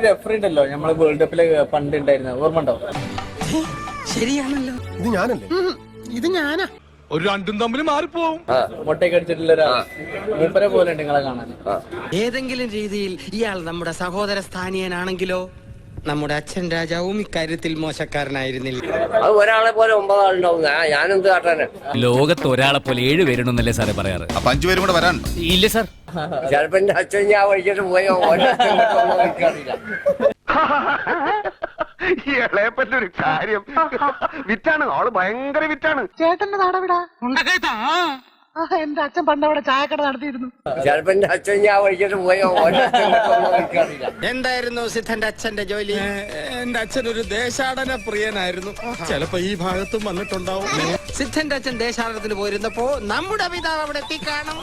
Referee ഉണ്ടല്ലോ നമ്മള് world കപ്പില് പണ്ട് ഉണ്ടായിരുന്ന ഓർമ്മ ഉണ്ടോ? ശരിയാണല്ലോ. ഇത് ഞാനല്ലേ? ഇത് ഞാനാ. ഒരു രണ്ടും തമ്മിൽ മാറിപ്പോവും. മുട്ടയൊക്കെ അടിച്ചിട്ടുള്ള ഒരാൾ മൂപ്പരെ പോലെ ഉണ്ട് നിങ്ങളെ കാണാൻ. ഏതെങ്കിലും രീതിയിൽ ഇയാൾ നമ്മുടെ സഹോദര സ്ഥാനീയനാണെങ്കിലോ? നമ്മുടെ അച്ഛൻ രാജാവും ഇക്കാര്യത്തിൽ മോശക്കാരനായിരുന്നില്ല. അത് ഒരാളെ പോലെ 9 ആളുണ്ടാവും. ഞാനെന്ത് കാട്ടാനാ? ലോകത്ത് ഒരാളെ പോലെ 7 പേരുണ്ടെന്നല്ലേ സാറേ പറയാറ്? അപ്പൊ 5 പേരും കൂടെ വരാൻ ഇല്ല സാർ. ചിലപ്പോ എന്റെ അച്ഛൻ ഞാൻ വഴിച്ചിട്ട് പോയോ എനിക്കറിയില്ല. ഇളയപ്പറ്റൊരു കാര്യം വിറ്റാണ്, ആള് ഭയങ്കര വിറ്റാണ്. ചേട്ടന്റെ നാടവിടാ എന്റെ അച്ഛൻ പണ്ട് അവിടെ ചായക്കട നടത്തിയിരുന്നു. ചിലപ്പോ എന്റെ അച്ഛൻ ഞാൻ വഴിച്ചിട്ട് പോയോ എനിക്കറിയില്ല. എന്തായിരുന്നു സിദ്ധന്റെ അച്ഛന്റെ ജോലി? എന്റെ അച്ഛൻ ഒരു ദേശാടന പ്രിയനായിരുന്നു. ചിലപ്പോ ഈ ഭാഗത്തും വന്നിട്ടുണ്ടാവും. സിദ്ധന്റെ അച്ഛൻ ദേശാടനത്തിന് പോയിരുന്നപ്പോ നമ്മുടെ പിതാവ് അവിടെ എത്തിക്കാണും.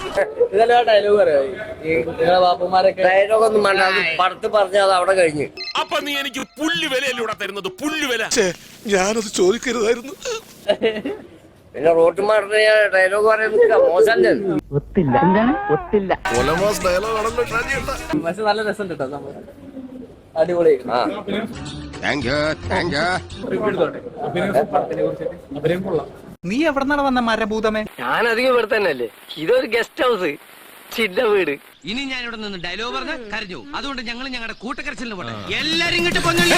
ഇതെല്ലാം ഡയലോഗ് അറിയോ? ഈ നിങ്ങളെ ബാപ്പുമാരൊക്കെ ഡയലോഗ് ഒന്നും വേണ്ട, അത് പടത്ത് പറഞ്ഞാൽ അത് അവിടെ കഴിഞ്ഞ്. അപ്പൊ നീ എനിക്ക് പുല്ലുവിലൂടെ തരുന്നത്? പുല്ലുവില ഞാനത് ചോദിക്കരുതായിരുന്നു. പിന്നെ റോട്ടുമാരുടെ ഡയലോഗ് പറയുന്നത് മോശമല്ലേ? പക്ഷെ നല്ല രസം കേട്ടോ സംഭവം. അടിപൊളി. നീ എവിടെന്നാണ് വന്ന മരഭൂതമേ? ഞാനധികം ഇവിടെ തന്നെ അല്ലേ. ഇതൊരു ഗസ്റ്റ് ഹൗസ്, ചിന്ന വീട്. ഇനി ഞാൻ ഇവിടെ നിന്ന് ഡയലോഗ് പറഞ്ഞ് കരഞ്ഞു. അതുകൊണ്ട് ഞങ്ങൾ ഞങ്ങളുടെ കൂട്ടക്കരച്ചിലിന് പോട്ടെ. എല്ലാരും ഇങ്ങോട്ട് പൊങ്ങി.